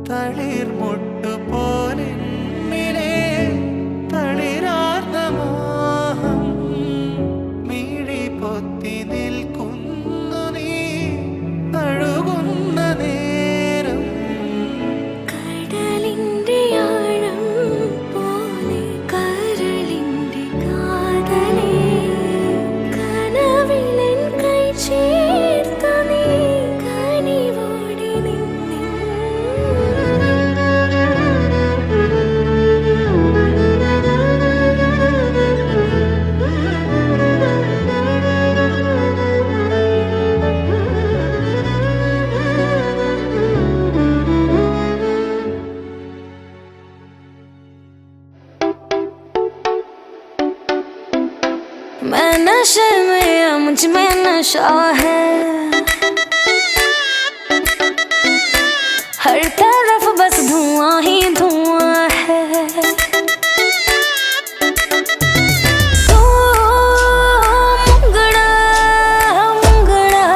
തളിർ മുട്ടുപോലെന്നിലെ തളിരാർന്ന മോഹം മിഴി പൊത്തി നിൽക്കുന്നു നീ തഴുകുന്ന നേരം കടലിന്റെ ആഴം പോലെ കരളിന്റെ കാതലേ കനവിലൻ കൈ ചേർത്തു നീ കനിവോടെ നിന്നെ मैं नशे में या मुझ में नशा है हर तरफ बस धुआं ही धुआं है तो मुंगड़ा मुंगड़ा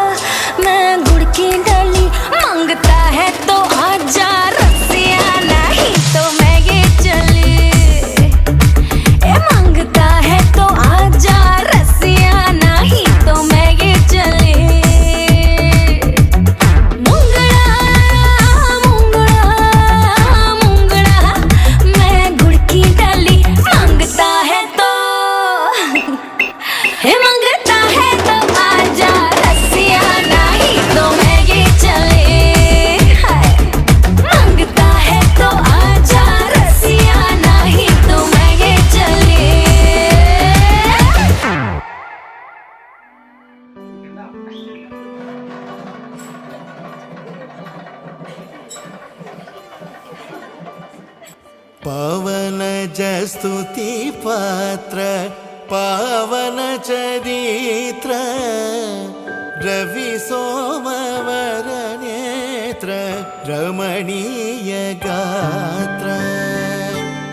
मैं गुड़ की डली मांगता है तो आजा रसिया नहीं तो मैं ये चली ए मांगता है तो आजा रसिया नहीं तो मैं ये चली मुंगड़ा मुंगड़ा मुंगड़ा मैं गुड़ की डली मांगता है तो हे मांगता है तो आजा रसिया नहीं तो मैं ये चली हाय मांगता है तो आजा रसिया नहीं तो मैं ये चली पवन जस्तुति पात्र पावन चरित्र रवि सोमवर नेत्र रमणीय गात्र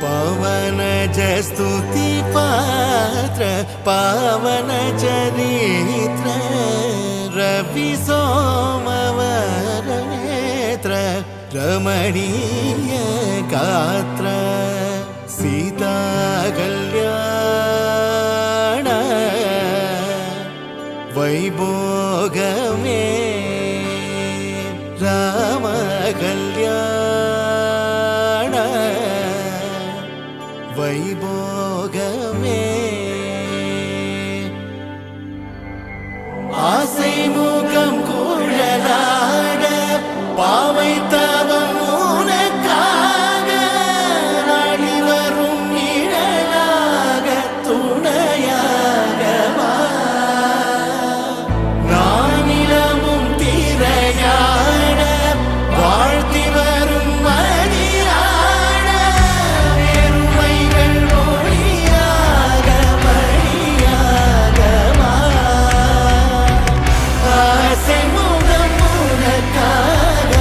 पवन जस्तुति पात्र पावन चरित्र रवि सोमवर नेत्र रमणीय गात्र सीता कल्याण वैभोगमे राम कल्याण वैभोगमे ஆசை முகம் குழலாட பாவை தவம் உனக்காக நாடி வரும் நிழலாக துணையாக வா. நானிலமும் திரையாட வாழ்த்தி வரும் மதியாட பெருமைகள் ஒளியாக வழியாக வா. ஆசை முகம் உனக்காக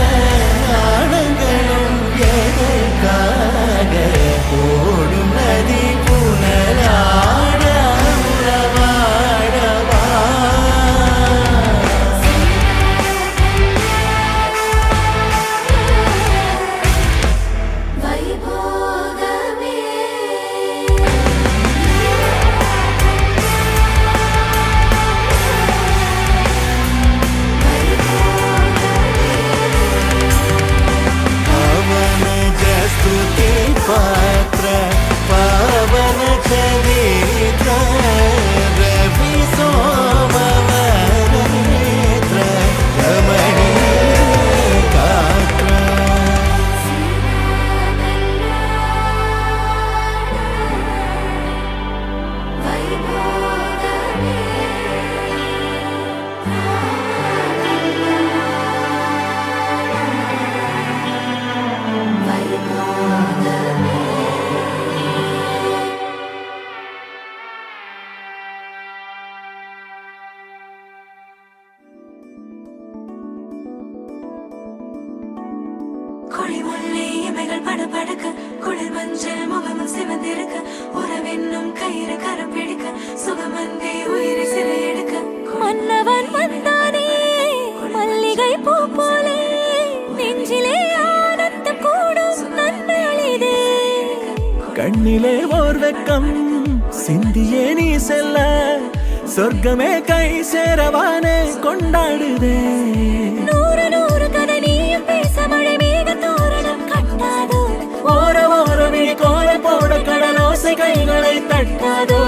ஆனங்களும் எதற்காக ஓடும் நதி புனலாட உறவாடவா. வைபோகமே पवन जस्तुति पात्र पावन चरित्र रवि सोमवर नेत्र रमणीय गात्र கொடி முல்லை இமைகள் படபடக்க குளிர் மஞ்சள் முகமும் சிவந்திருக்க உறவென்னும் கயிறு கரம் பிடிக்க சுகமந்தே உயிரை சிறை எடுக்க மன்னவன் வந்தானே மல்லிகை பூ போலே நெஞ்சிலே ஆனந்தம் கண்ணிலே ஓர் வெக்கம் சிந்தியே நீ செல்ல சொர்க்கமே கை சேரவானே கொண்டாடுதே. நூறு நூறு கதை நீயும் பேச மழை மேக தோரணம் கட்டாதோ. ஓர ஓரமே கோல போட கடலோசை கைகளை தட்டாதோ.